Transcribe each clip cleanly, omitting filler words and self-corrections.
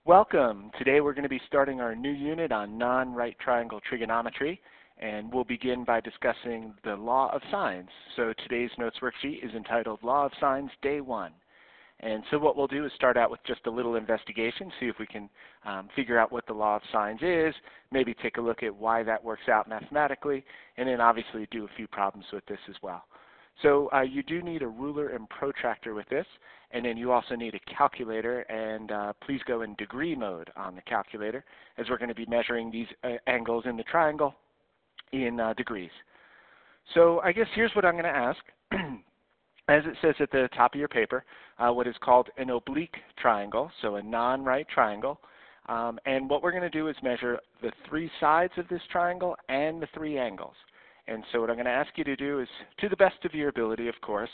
Welcome. Today we're going to be starting our new unit on non-right triangle trigonometry, and we'll begin by discussing the law of sines. So today's notes worksheet is entitled Law of Sines Day 1. And so what we'll do is start out with just a little investigation, see if we can figure out what the law of sines is, maybe take a look at why that works out mathematically, and then obviously do a few problems with this as well. So you do need a ruler and protractor with this, and then you also need a calculator, and please go in degree mode on the calculator as we're going to be measuring these angles in the triangle in degrees. So I guess here's what I'm going to ask. As it says at the top of your paper, what is called an oblique triangle, so a non-right triangle. And what we're going to do is measure the three sides of this triangle and the three angles. And so what I'm going to ask you to do is, to the best of your ability, of course,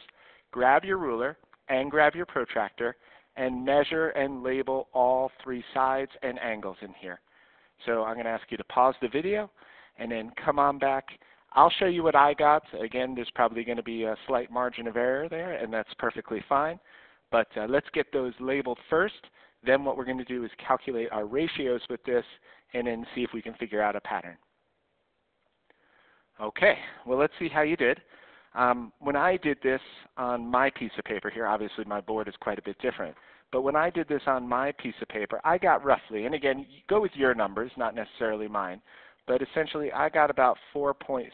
grab your ruler and grab your protractor and measure and label all three sides and angles in here. So I'm going to ask you to pause the video and then come on back. I'll show you what I got. Again, there's probably going to be a slight margin of error there, and that's perfectly fine. But let's get those labeled first. Then what we're going to do is calculate our ratios with this and then see if we can figure out a pattern. Okay, well, let's see how you did. When I did this on my piece of paper here, obviously my board is quite a bit different, but when I did this on my piece of paper, I got roughly, and again, go with your numbers, not necessarily mine, but essentially I got about 4.6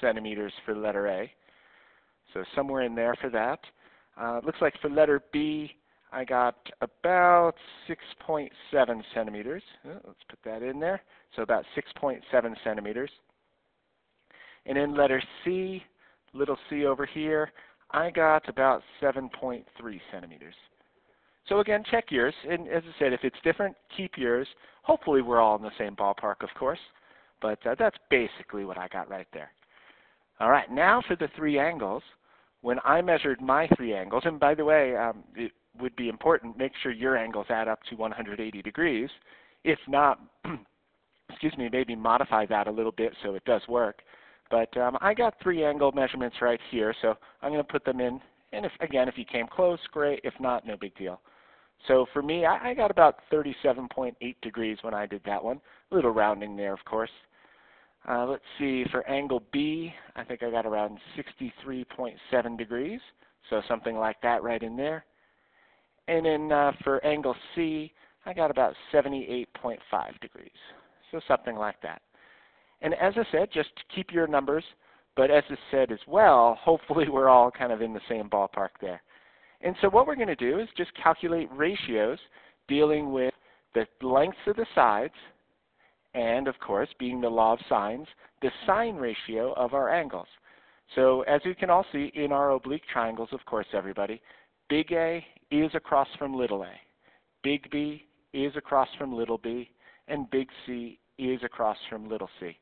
centimeters for letter A, so somewhere in there for that. It looks like for letter B, I got about 6.7 centimeters. Let's put that in there, so about 6.7 centimeters. And in letter C, little c over here, I got about 7.3 centimeters. So again, check yours. And as I said, if it's different, keep yours. Hopefully we're all in the same ballpark, of course. But that's basically what I got right there. All right, now for the three angles. When I measured my three angles, and by the way, it would be important, make sure your angles add up to 180 degrees. If not, excuse me, maybe modify that a little bit so it does work. But I got three angle measurements right here, so I'm going to put them in. And if you came close, great. If not, no big deal. So for me, I got about 37.8 degrees when I did that one. A little rounding there, of course. Let's see, for angle B, I think I got around 63.7 degrees, so something like that right in there. And then for angle C, I got about 78.5 degrees, so something like that. And as I said, just keep your numbers, but as I said as well, hopefully we're all kind of in the same ballpark there. And so what we're going to do is just calculate ratios dealing with the lengths of the sides and, of course, being the law of sines, the sine ratio of our angles. So as you can all see in our oblique triangles, of course, everybody, big A is across from little a, big B is across from little b, and big C is across from little c.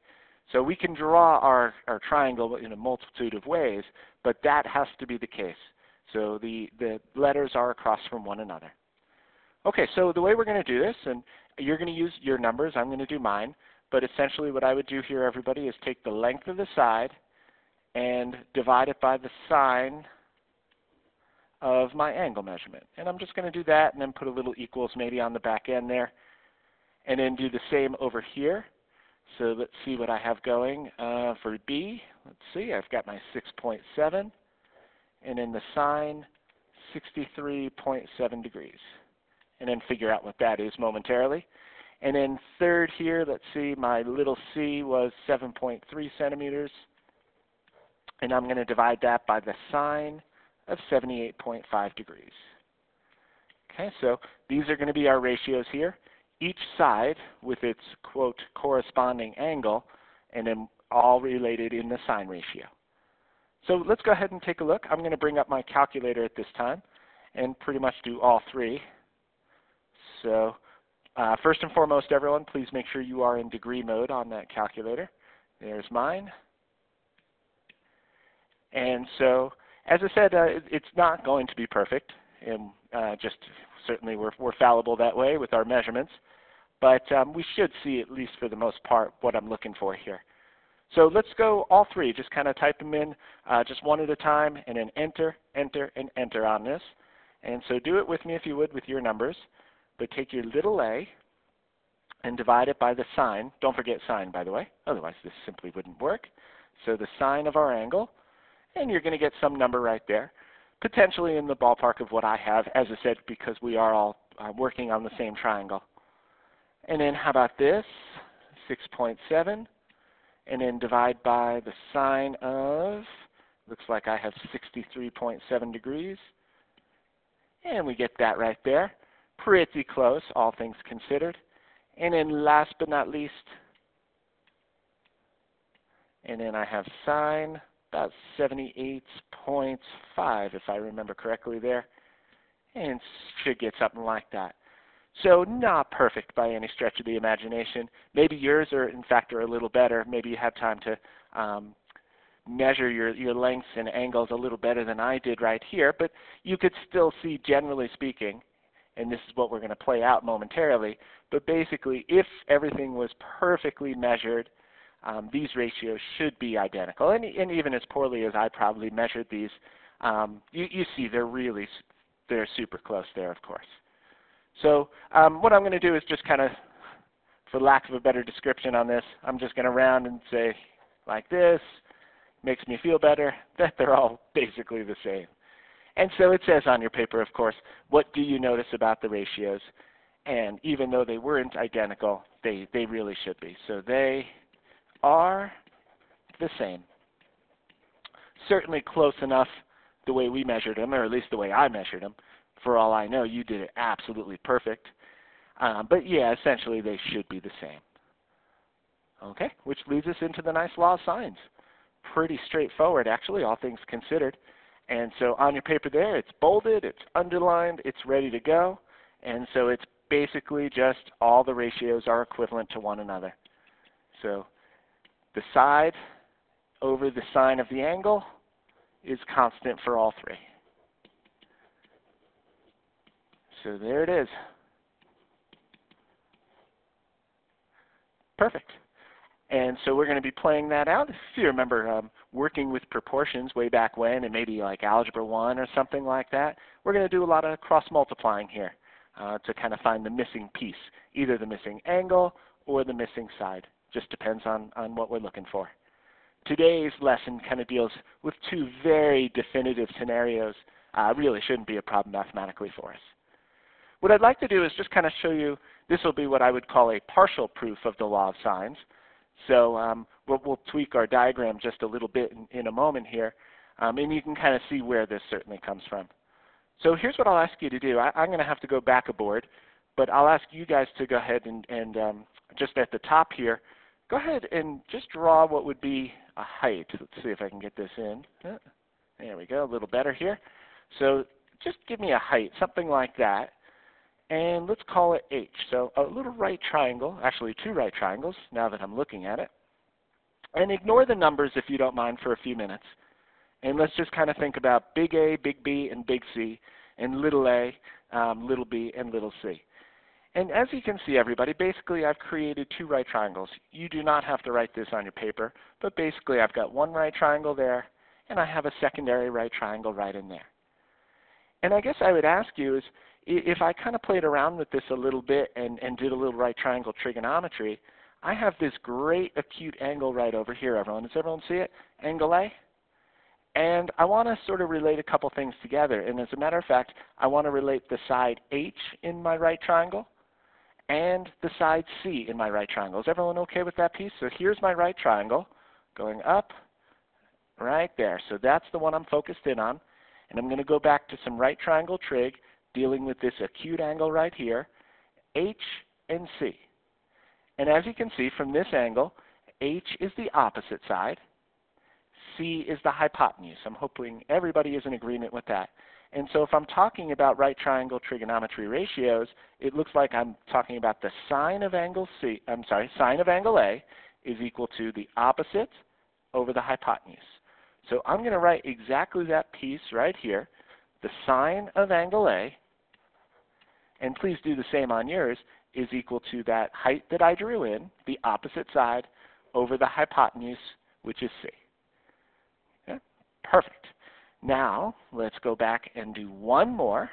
So we can draw our triangle in a multitude of ways, but that has to be the case. So the letters are across from one another. Okay, so the way we're going to do this, and you're going to use your numbers, I'm going to do mine, but essentially what I would do here, everybody, is take the length of the side and divide it by the sine of my angle measurement. And I'm just going to do that and then put a little equals maybe on the back end there. And then do the same over here. So let's see what I have going for B. Let's see, I've got my 6.7, and in the sine, 63.7 degrees. And then figure out what that is momentarily. And then third here, let's see, my little c was 7.3 centimeters. And I'm going to divide that by the sine of 78.5 degrees. Okay, so these are going to be our ratios here. Each side with its, quote, corresponding angle, and then all related in the sine ratio. So let's go ahead and take a look. I'm going to bring up my calculator at this time and pretty much do all three. So first and foremost, everyone, please make sure you are in degree mode on that calculator. There's mine. And so, as I said, it's not going to be perfect. And just certainly we're fallible that way with our measurements. But we should see, at least for the most part, what I'm looking for here. So let's go all three. Just kind of type them in just one at a time, and then enter, enter, and enter on this. And so do it with me if you would with your numbers. but take your little a and divide it by the sine. Don't forget sine, by the way, otherwise this simply wouldn't work. So the sine of our angle, and you're going to get some number right there, potentially in the ballpark of what I have, as I said, because we are all working on the same triangle. And then how about this, 6.7, and then divide by the sine of, looks like I have 63.7 degrees, and we get that right there. Pretty close, all things considered. And then last but not least, and then I have sine about 78.5 if I remember correctly there, and should get something like that. So not perfect by any stretch of the imagination. Maybe yours are in fact are a little better. Maybe you have time to measure your lengths and angles a little better than I did right here, but you could still see, generally speaking, and this is what we're going to play out momentarily, but basically if everything was perfectly measured, these ratios should be identical. And even as poorly as I probably measured these, you see they're super close there, of course. So what I'm going to do is just kind of, for lack of a better description on this, I'm just going to round and say like this. Makes me feel better that they're all basically the same. And so it says on your paper, of course, what do you notice about the ratios? And even though they weren't identical, they really should be. So they are the same. Certainly close enough the way we measured them, or at least the way I measured them. For all I know, you did it absolutely perfect. But yeah, essentially they should be the same. Okay, which leads us into the nice law of sines. Pretty straightforward, actually, all things considered. And so on your paper there, it's bolded, it's underlined, it's ready to go. And so it's basically just all the ratios are equivalent to one another. So the side over the sine of the angle is constant for all three. So there it is. Perfect. And so we're going to be playing that out. If you remember working with proportions way back when, and maybe like Algebra 1 or something like that, we're going to do a lot of cross-multiplying here to kind of find the missing piece, either the missing angle or the missing side. Just depends on what we're looking for. Today's lesson kind of deals with two very definitive scenarios. Really shouldn't be a problem mathematically for us. What I'd like to do is just kind of show you, this will be what I would call a partial proof of the law of sines. So we'll tweak our diagram just a little bit in a moment here, and you can kind of see where this certainly comes from. So here's what I'll ask you to do. I'm going to have to go back a board, but I'll ask you guys to go ahead and just at the top here, go ahead and just draw what would be a height. Let's see if I can get this in. There we go, a little better here. So just give me a height, something like that. And let's call it H. So a little right triangle, actually two right triangles now that I'm looking at it. And ignore the numbers if you don't mind for a few minutes. And let's just kind of think about big A, big B, and big C, and little a, little b, and little c. And as you can see, everybody, basically I've created two right triangles. You do not have to write this on your paper, but basically I've got one right triangle there, and I have a secondary right triangle right in there. And I guess I would ask you is, if I kind of played around with this a little bit and did a little right triangle trigonometry, I have this great acute angle right over here, everyone. Does everyone see it? Angle A. And I want to sort of relate a couple things together. And as a matter of fact, I want to relate the side H in my right triangle and the side C in my right triangle. Is everyone okay with that piece? So here's my right triangle going up right there. So that's the one I'm focused in on. And I'm going to go back to some right triangle trig, dealing with this acute angle right here, H and C. And as you can see from this angle, H is the opposite side, C is the hypotenuse. I'm hoping everybody is in agreement with that. And so if I'm talking about right triangle trigonometry ratios, it looks like I'm talking about the sine of angle sine of angle A is equal to the opposite over the hypotenuse. So I'm going to write exactly that piece right here, the sine of angle A, and please do the same on yours, is equal to that height that I drew in, the opposite side, over the hypotenuse, which is C. Okay? Perfect. Now, let's go back and do one more.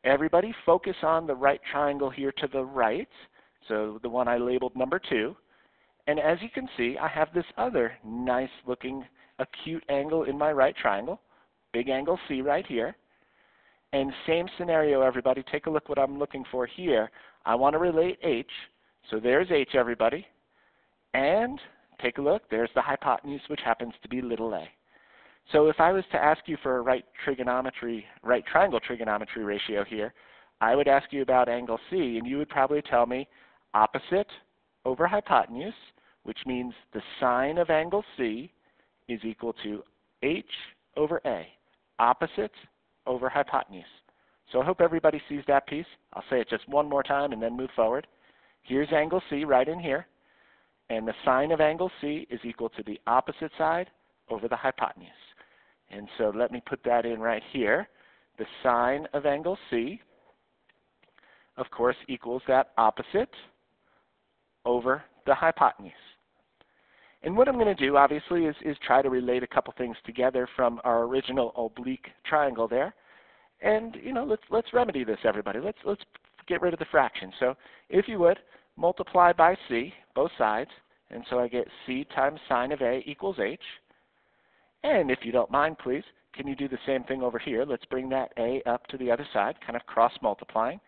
everybody focus on the right triangle here to the right, so the one I labeled number 2. And as you can see, I have this other nice looking acute angle in my right triangle, big angle C right here. And same scenario, everybody. Take a look what I'm looking for here. I want to relate H. So there's H, everybody. And take a look. There's the hypotenuse, which happens to be little a. So if I was to ask you for a right triangle trigonometry ratio here, I would ask you about angle C, and you would probably tell me opposite over hypotenuse, which means the sine of angle C is equal to H over A. Opposite over hypotenuse. So I hope everybody sees that piece. I'll say it just one more time and then move forward. Here's angle C right in here. And the sine of angle C is equal to the opposite side over the hypotenuse. And so let me put that in right here. The sine of angle C, of course, equals that opposite over the hypotenuse. And what I'm going to do, obviously, is try to relate a couple things together from our original oblique triangle there. And, you know, let's remedy this, everybody. Let's get rid of the fraction. So if you would, multiply by C, both sides. And so I get C times sine of A equals H. And if you don't mind, please, can you do the same thing over here? Let's bring that A up to the other side, kind of cross-multiplying.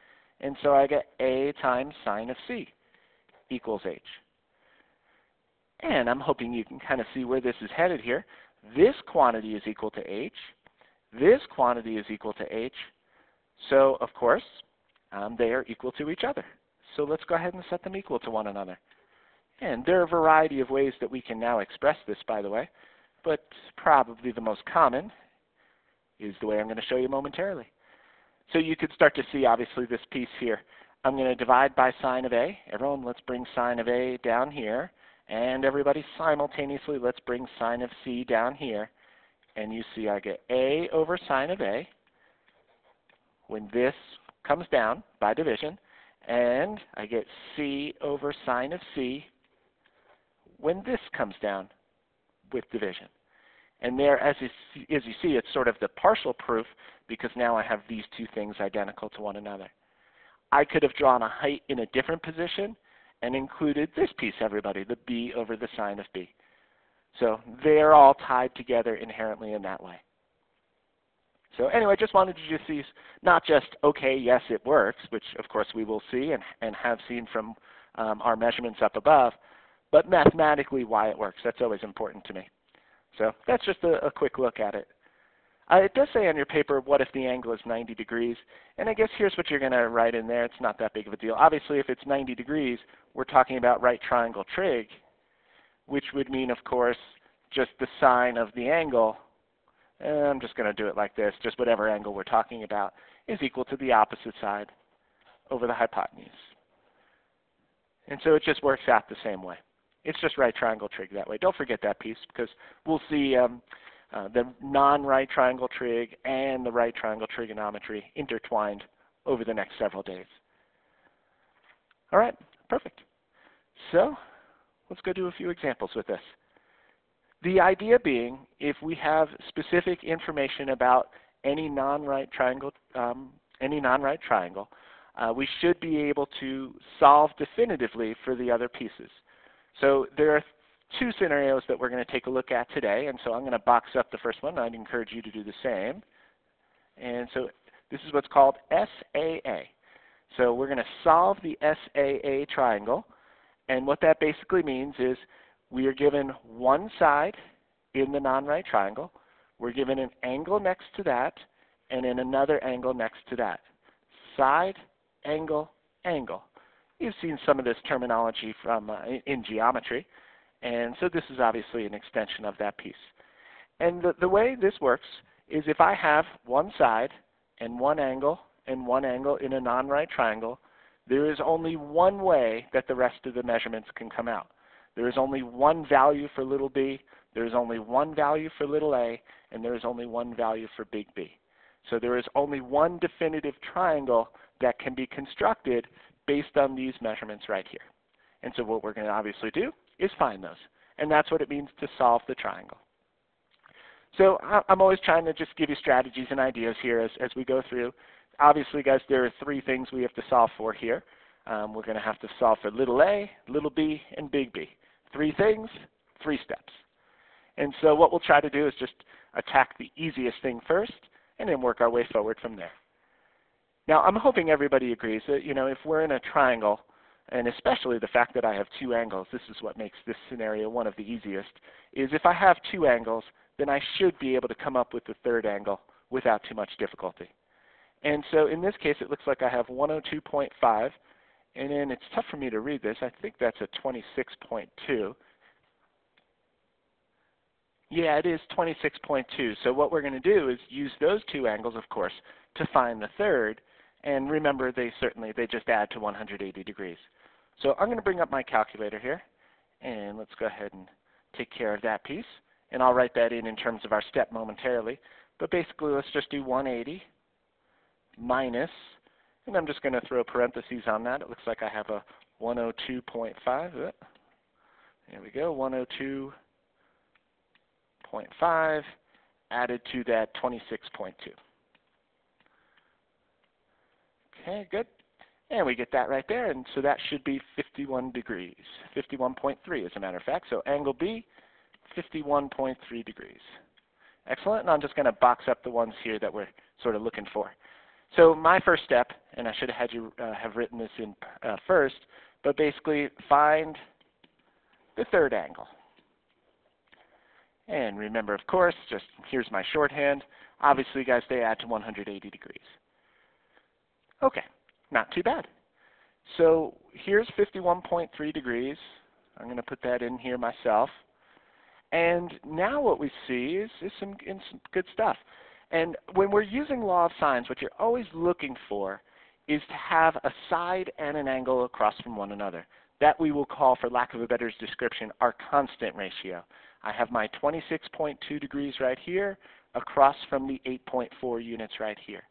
And so I get A times sine of C equals H. And I'm hoping you can kind of see where this is headed here. This quantity is equal to H. This quantity is equal to H. So, of course, they are equal to each other. So let's go ahead and set them equal to one another. And there are a variety of ways that we can now express this, by the way. But probably the most common is the way I'm going to show you momentarily. So you could start to see, obviously, this piece here. I'm going to divide by sine of A. Everyone, let's bring sine of A down here. And everybody simultaneously, let's bring sine of C down here. And you see I get A over sine of A when this comes down by division. And I get C over sine of C when this comes down with division. And there, as you see, it's sort of the partial proof because now I have these two things identical to one another. I could have drawn a height in a different position and included this piece, everybody, the B over the sine of B. So they're all tied together inherently in that way. So anyway, just wanted you to see not just, okay, yes, it works, which of course we will see and have seen from our measurements up above, but mathematically why it works. That's always important to me. So that's just a quick look at it. It does say on your paper, what if the angle is 90 degrees? And I guess here's what you're going to write in there. It's not that big of a deal. Obviously, if it's 90 degrees, we're talking about right triangle trig, which would mean, of course, just the sine of the angle. And I'm just going to do it like this. Just whatever angle we're talking about is equal to the opposite side over the hypotenuse. And so it just works out the same way. It's just right triangle trig that way. Don't forget that piece because we'll see the non-right triangle trig and the right triangle trigonometry intertwined over the next several days. All right, perfect. So let's go do a few examples with this. The idea being, if we have specific information about any non-right triangle, we should be able to solve definitively for the other pieces. So there are two scenarios that we're going to take a look at today, and so I'm going to box up the first one. I'd encourage you to do the same. And so this is what's called SAA. So we're going to solve the SAA triangle, and what that basically means is we are given one side in the non-right triangle, we're given an angle next to that, and then another angle next to that. Side, angle, angle. You've seen some of this terminology from in geometry. And so this is obviously an extension of that piece. And the way this works is if I have one side and one angle in a non-right triangle, there is only one way that the rest of the measurements can come out. There is only one value for little b, there is only one value for little a, and there is only one value for big B. So there is only one definitive triangle that can be constructed based on these measurements right here. And so what we're going to obviously do is find those. And that's what it means to solve the triangle. So I'm always trying to just give you strategies and ideas here as we go through. obviously, guys, there are three things we have to solve for here. We're going to have to solve for little a, little b, and big B. Three things, three steps. And so what we'll try to do is just attack the easiest thing first and then work our way forward from there. Now, I'm hoping everybody agrees that, if we're in a triangle, and especially the fact that I have two angles, this is what makes this scenario one of the easiest, is if I have two angles, then I should be able to come up with the third angle without too much difficulty. And so in this case, it looks like I have 102.5, and then it's tough for me to read this. I think that's a 26.2. Yeah, it is 26.2. So what we're going to do is use those two angles, of course, to find the third. And remember, they just add to 180 degrees. So I'm going to bring up my calculator here, and let's go ahead and take care of that piece. And I'll write that in terms of our step momentarily. But basically, let's just do 180 minus, and I'm just going to throw parentheses on that. It looks like I have a 102.5. There we go, 102.5 added to that 26.2. Okay, good. And we get that right there, and so that should be 51 degrees, 51.3 as a matter of fact. So angle B, 51.3 degrees. Excellent, and I'm just going to box up the ones here that we're sort of looking for. So my first step, and I should have had you have written this in first, but basically find the third angle. And remember, of course, just here's my shorthand. Obviously, guys, they add to 180 degrees. Okay, not too bad. So here's 51.3 degrees. I'm going to put that in here myself. And now what we see is some good stuff. And when we're using law of sines, what you're always looking for is to have a side and an angle across from one another. That we will call, for lack of a better description, our constant ratio. I have my 26.2 degrees right here across from the 8.4 units right here.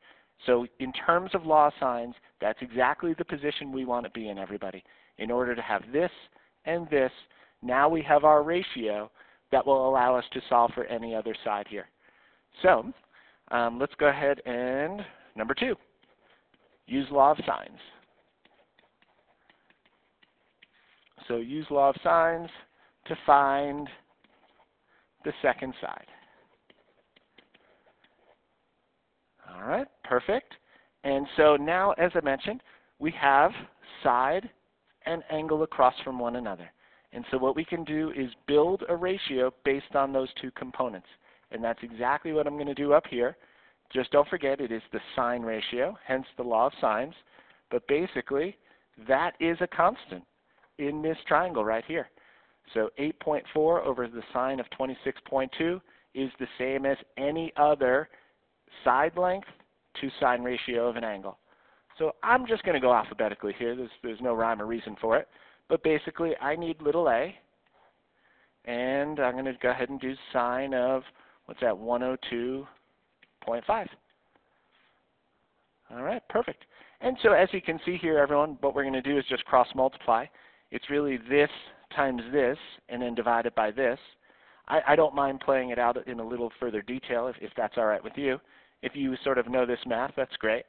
So in terms of law of sines, that's exactly the position we want to be in, everybody. In order to have this and this, now we have our ratio that will allow us to solve for any other side here. So let's go ahead and, number 2, use law of sines. So use law of sines to find the second side. All right, perfect. And so now, as I mentioned, we have side and angle across from one another. And so what we can do is build a ratio based on those two components. And that's exactly what I'm going to do up here. Just don't forget, it is the sine ratio, hence the law of sines. But basically, that is a constant in this triangle right here. So 8.4 over the sine of 26.2 is the same as any other side length to sine ratio of an angle. So I'm just going to go alphabetically here. There's no rhyme or reason for it. But basically, I need little a, and I'm going to go ahead and do sine of, what's that, 102.5. All right, perfect. And so as you can see here, everyone, what we're going to do is just cross multiply. It's really this times this, and then divided by this. I don't mind playing it out in a little further detail if that's all right with you. If you sort of know this math, that's great.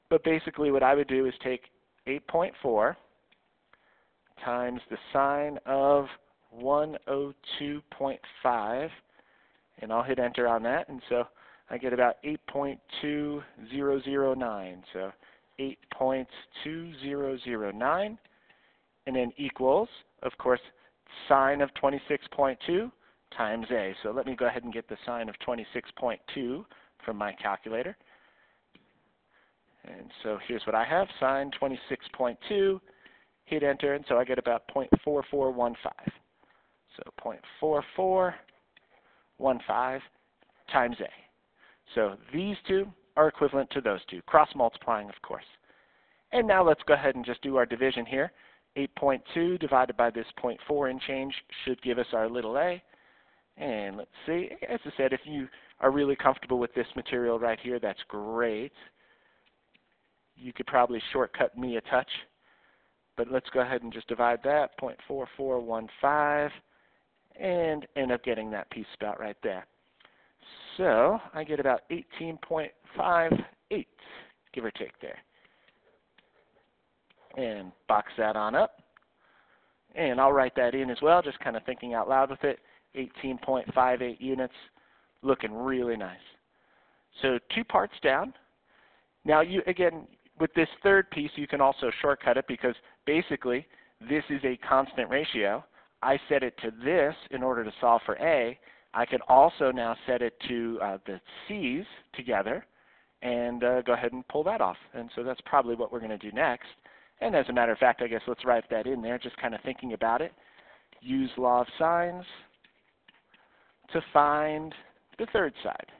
But basically what I would do is take 8.4 times the sine of 102.5, and I'll hit enter on that, and so I get about 8.2009. So 8.2009, and then equals, of course, sine of 26.2 times a. So let me go ahead and get the sine of 26.2 from my calculator. And so here's what I have, sine 26.2, hit enter, and so I get about 0.4415. So 0.4415 times a. So these two are equivalent to those two, cross-multiplying, of course. And now let's go ahead and just do our division here. 8.2 divided by this 0.4 and change should give us our little a. And let's see, as I said, if you are really comfortable with this material right here, that's great. You could probably shortcut me a touch. But let's go ahead and just divide that, 0.4415, and end up getting that piece about right there. So I get about 18.58. give or take there. And box that on up. And I'll write that in as well, just kind of thinking out loud with it. 18.58 units, looking really nice. So 2 parts down. Now you, again, with this third piece, you can also shortcut it because basically this is a constant ratio. I set it to this in order to solve for A. I could also now set it to the C's together and go ahead and pull that off. And so that's probably what we're going to do next. And as a matter of fact, I guess let's write that in there, just kind of thinking about it. Use law of sines to find the third side.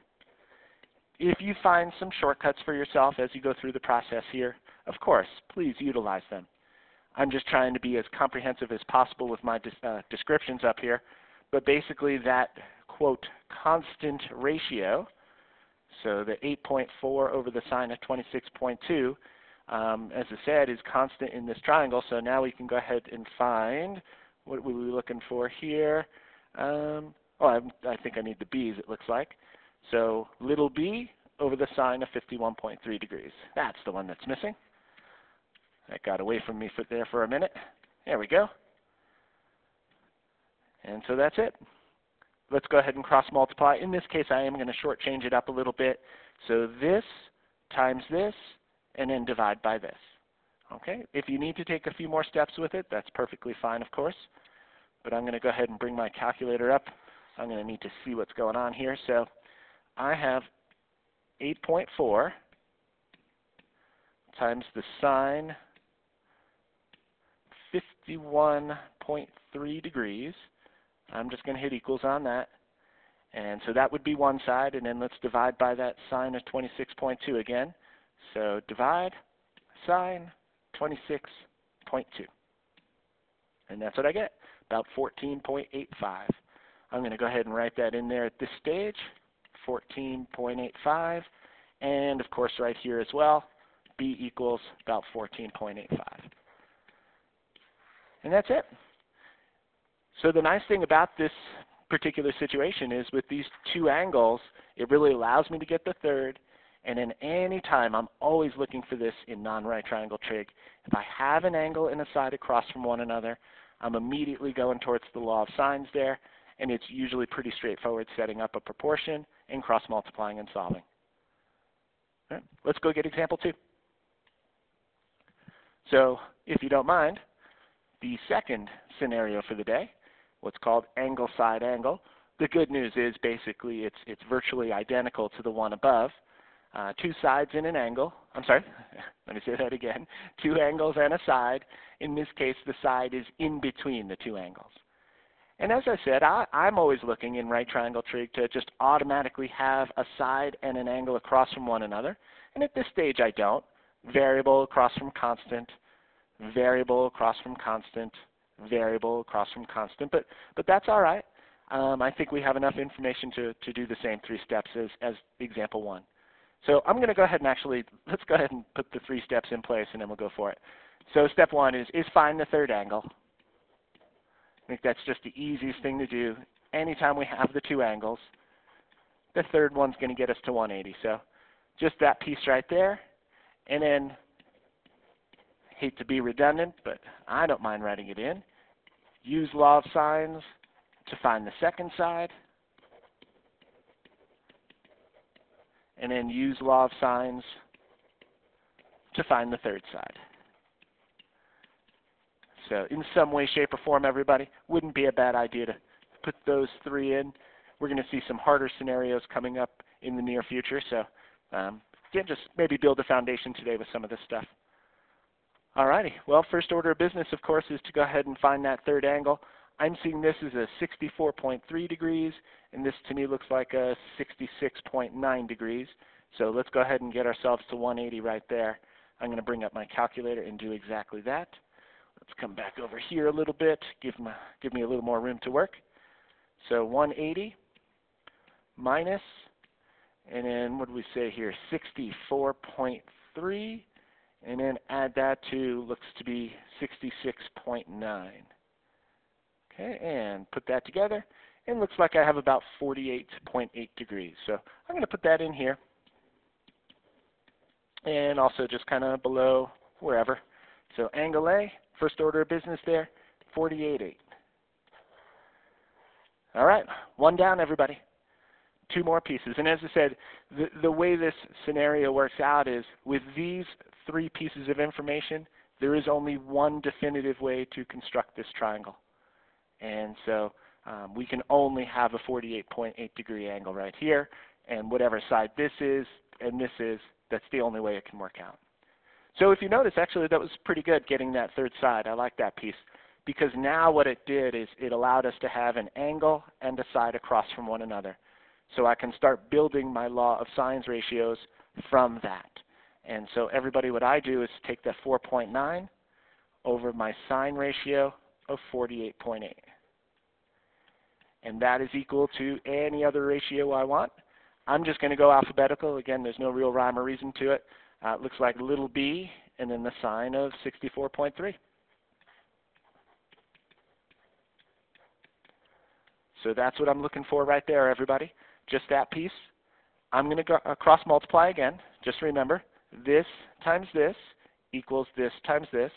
If you find some shortcuts for yourself as you go through the process here, of course, please utilize them. I'm just trying to be as comprehensive as possible with my descriptions up here. But basically that, quote, constant ratio, so the 8.4 over the sine of 26.2, as I said, is constant in this triangle. So now we can go ahead and find, what were we looking for here? I think I need the b's, it looks like. So little b over the sine of 51.3 degrees. That's the one that's missing. That got away from me there for a minute. There we go. And so that's it. Let's go ahead and cross multiply. In this case, I am going to shortchange it up a little bit. So this times this, and then divide by this. Okay? If you need to take a few more steps with it, that's perfectly fine, of course. But I'm going to go ahead and bring my calculator up. I'm going to need to see what's going on here. So I have 8.4 times the sine 51.3 degrees. I'm just going to hit equals on that. And so that would be one side, and then let's divide by that sine of 26.2 again. So divide sine 26.2. And that's what I get, about 14.85. I'm going to go ahead and write that in there at this stage, 14.85. And of course right here as well, b equals about 14.85. And that's it. So the nice thing about this particular situation is with these 2 angles, it really allows me to get the third. And then any time, I'm always looking for this in non-right triangle trig. If I have an angle and a side across from one another, I'm immediately going towards the law of sines there. And it's usually pretty straightforward setting up a proportion and cross multiplying and solving. All right, let's go get example 2. So if you don't mind, the second scenario for the day, what's called angle side angle. The good news is basically it's virtually identical to the one above. 2 sides in an angle. I'm sorry, let me say that again. 2 angles and a side. In this case, the side is in between the 2 angles. And as I said, I'm always looking in right triangle trig to just automatically have a side and an angle across from one another. And at this stage, I don't. Variable across from constant, variable across from constant, variable across from constant. But that's all right. I think we have enough information to do the same 3 steps as example 1. So I'm going to go ahead and actually, let's go ahead and put the 3 steps in place and then we'll go for it. So step 1 is find the third angle. I think that's just the easiest thing to do. Anytime we have the 2 angles, the third one's going to get us to 180. So just that piece right there. And then, hate to be redundant, but I don't mind writing it in. Use law of sines to find the second side. And then use law of sines to find the third side. So in some way, shape, or form, everybody, wouldn't be a bad idea to put those 3 in. We're going to see some harder scenarios coming up in the near future. So again, just maybe build a foundation today with some of this stuff. Alrighty. Well, first order of business, of course, is to go ahead and find that third angle. I'm seeing this as a 64.3 degrees, and this to me looks like a 66.9 degrees. So let's go ahead and get ourselves to 180 right there. I'm going to bring up my calculator and do exactly that. Let's come back over here a little bit, give me a little more room to work. So 180 minus, and then what do we say here, 64.3, and then add that to, looks to be 66.9. Okay, and put that together, and looks like I have about 48.8 degrees. So I'm going to put that in here. and also just kind of below wherever. So angle A, first order of business there, 48.8. All right, one down, everybody. Two more pieces. And as I said, the way this scenario works out is with these three pieces of information, there is only one definitive way to construct this triangle. And so we can only have a 48.8 degree angle right here, and whatever side this is and this is, that's the only way it can work out. So if you notice, actually, that was pretty good getting that third side. I like that piece, because now what it did is it allowed us to have an angle and a side across from one another. So I can start building my law of sines ratios from that. And so everybody, what I do is take that 4.9 over my sine ratio of 48.8. And that is equal to any other ratio I want. I'm just going to go alphabetical. Again, there's no real rhyme or reason to it. It looks like little b and then the sine of 64.3. So that's what I'm looking for right there, everybody. Just that piece. I'm going to go cross multiply again. Just remember, this times this equals this times this.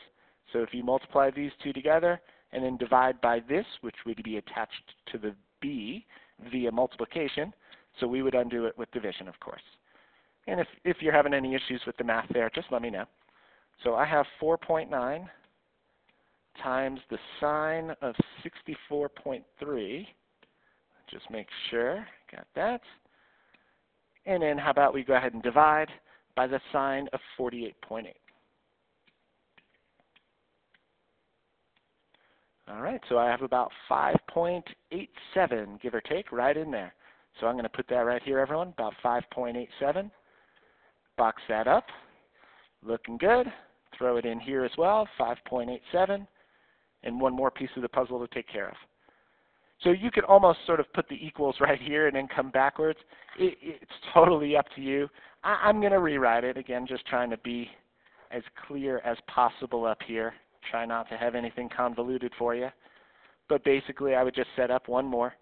So if you multiply these two together and then divide by this, which would be attached to the b via multiplication, so we would undo it with division, of course. And if you're having any issues with the math there, just let me know. So I have 4.9 times the sine of 64.3. Just make sure, got that. And then how about we go ahead and divide by the sine of 48.8. All right, so I have about 5.87, give or take, right in there. So I'm going to put that right here, everyone, about 5.87. Box that up. Looking good. Throw it in here as well, 5.87. And one more piece of the puzzle to take care of. So you could almost sort of put the equals right here and then come backwards. It's totally up to you. I'm going to rewrite it. Again, just trying to be as clear as possible up here. Try not to have anything convoluted for you. But basically, I would just set up one more.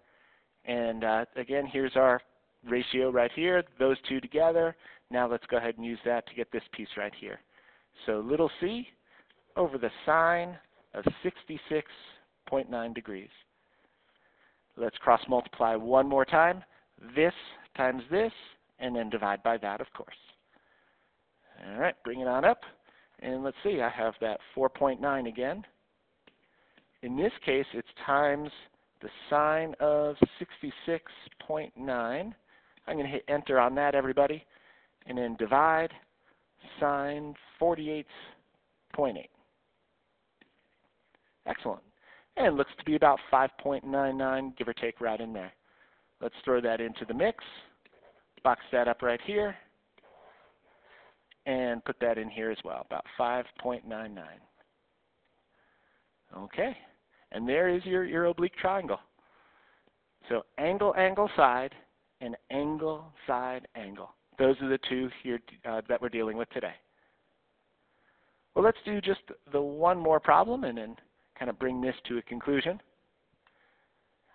And again, here's our ratio right here, those two together. Now let's go ahead and use that to get this piece right here. So little c over the sine of 66.9 degrees. Let's cross multiply one more time. This times this, and then divide by that, of course. All right, bring it on up. And let's see, I have that 4.9 again. In this case, it's times the sine of 66.9. I'm going to hit enter on that, everybody. And then divide sine 48.8. Excellent. And looks to be about 5.99, give or take, right in there. Let's throw that into the mix. Box that up right here. And put that in here as well, about 5.99. Okay. And there is your oblique triangle. So angle, angle, side, and angle, side, angle. Those are the two here that we're dealing with today. Well, let's do just the one more problem and then kind of bring this to a conclusion.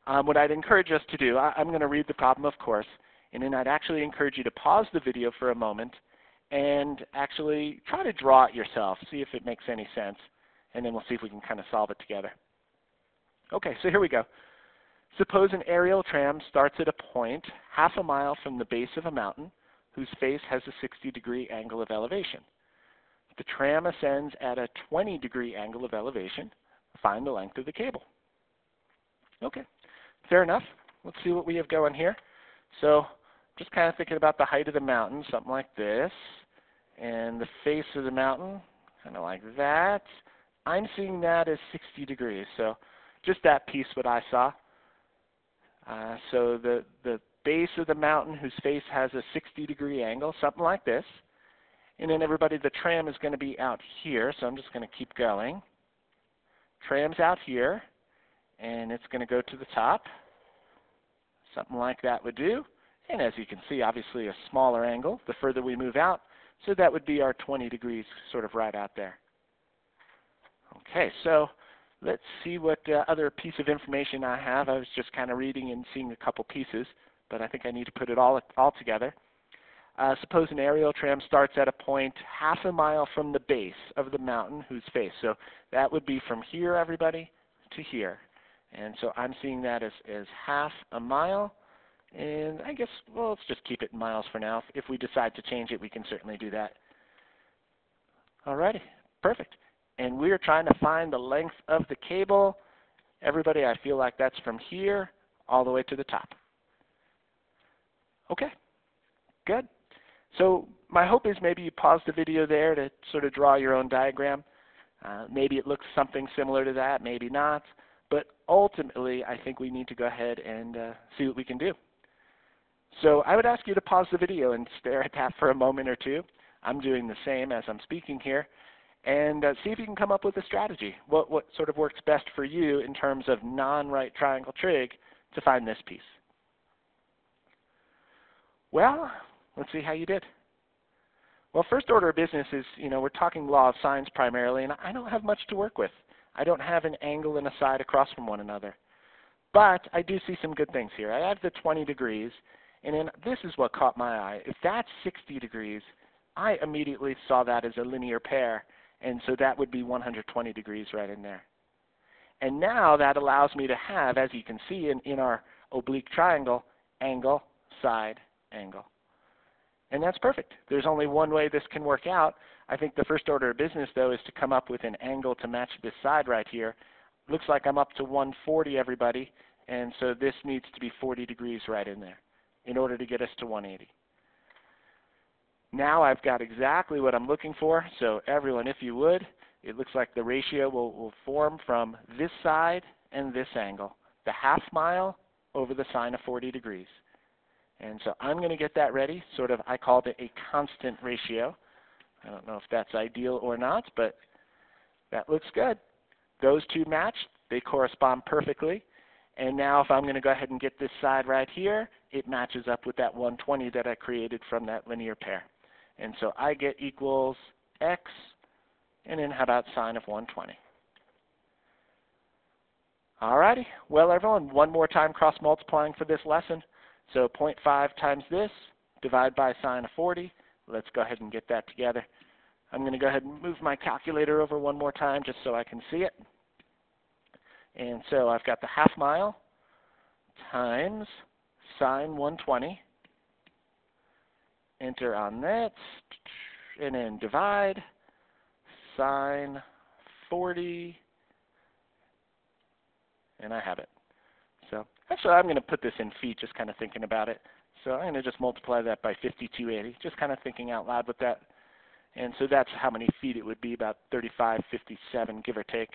What I'd encourage us to do, I'm going to read the problem, of course, and then I'd actually encourage you to pause the video for a moment and actually try to draw it yourself, see if it makes any sense, and then we'll see if we can kind of solve it together. Okay, so here we go. Suppose an aerial tram starts at a point half a mile from the base of a mountain whose face has a 60-degree angle of elevation. The tram ascends at a 20-degree angle of elevation. Find the length of the cable. Okay, fair enough. Let's see what we have going here. So just kind of thinking about the height of the mountain, something like this, and the face of the mountain, kind of like that. I'm seeing that as 60 degrees, so just that piece what I saw. So the base of the mountain whose face has a 60-degree angle, something like this. And then everybody, the tram is going to be out here, so I'm just going to keep going. Tram's out here, and it's going to go to the top. Something like that would do. And as you can see, obviously a smaller angle the further we move out, so that would be our 20 degrees sort of right out there. Okay, so let's see what other piece of information I have. I was just kind of reading and seeing a couple pieces, but I think I need to put it all together. Suppose an aerial tram starts at a point half a mile from the base of the mountain whose face. So that would be from here, everybody, to here. And so I'm seeing that as half a mile. And I guess, well, let's just keep it in miles for now. If we decide to change it, we can certainly do that. Alrighty, perfect. And we're trying to find the length of the cable. Everybody, I feel like that's from here all the way to the top. Okay, good. So my hope is maybe you pause the video there to sort of draw your own diagram. Maybe it looks something similar to that, maybe not. But ultimately, I think we need to go ahead and see what we can do. So I would ask you to pause the video and stare at that for a moment or two. I'm doing the same as I'm speaking here. And see if you can come up with a strategy. What sort of works best for you in terms of non-right triangle trig to find this piece? Well, let's see how you did. Well, first order of business is, we're talking law of sines primarily, and I don't have much to work with. I don't have an angle and a side across from one another. But I do see some good things here. I have the 20 degrees, and then this is what caught my eye. If that's 60 degrees, I immediately saw that as a linear pair, and so that would be 120 degrees right in there. And now that allows me to have, as you can see in our oblique triangle, angle, side, angle. And that's perfect. There's only one way this can work out. I think the first order of business, though, is to come up with an angle to match this side right here. Looks like I'm up to 140, everybody, and so this needs to be 40 degrees right in there in order to get us to 180. Now I've got exactly what I'm looking for, so everyone, if you would, it looks like the ratio will form from this side and this angle, the half mile over the sine of 40 degrees. And so I'm going to get that ready, sort of, I called it a constant ratio. I don't know if that's ideal or not, but that looks good. Those two match, they correspond perfectly. And now if I'm going to go ahead and get this side right here, it matches up with that 120 that I created from that linear pair. And so I get equals x, and then how about sine of 120? Alrighty, well everyone, one more time cross multiplying for this lesson. So 0.5 times this, divide by sine of 40. Let's go ahead and get that together. I'm going to go ahead and move my calculator over one more time just so I can see it. And so I've got the half mile times sine 120. Enter on that, and then divide sine 40, and I have it. So actually I'm going to put this in feet, just kind of thinking about it. So I'm going to just multiply that by 5280, just kind of thinking out loud with that. And so that's how many feet it would be, about 3557, give or take.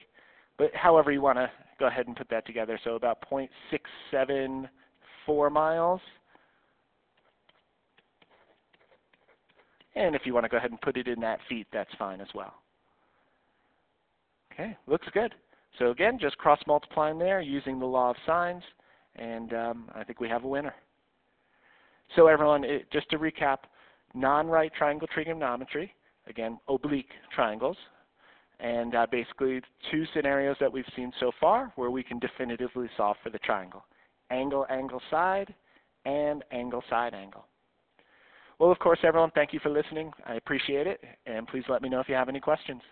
But however you want to go ahead and put that together, so about 0.674 miles. And if you want to go ahead and put it in that feet, that's fine as well. Okay, looks good. So again, just cross multiplying there using the law of sines, and I think we have a winner. So everyone, just to recap, non-right triangle trigonometry, again, oblique triangles, and basically two scenarios that we've seen so far where we can definitively solve for the triangle. Angle, angle, side, and angle, side, angle. Well, of course, everyone, thank you for listening. I appreciate it, and please let me know if you have any questions.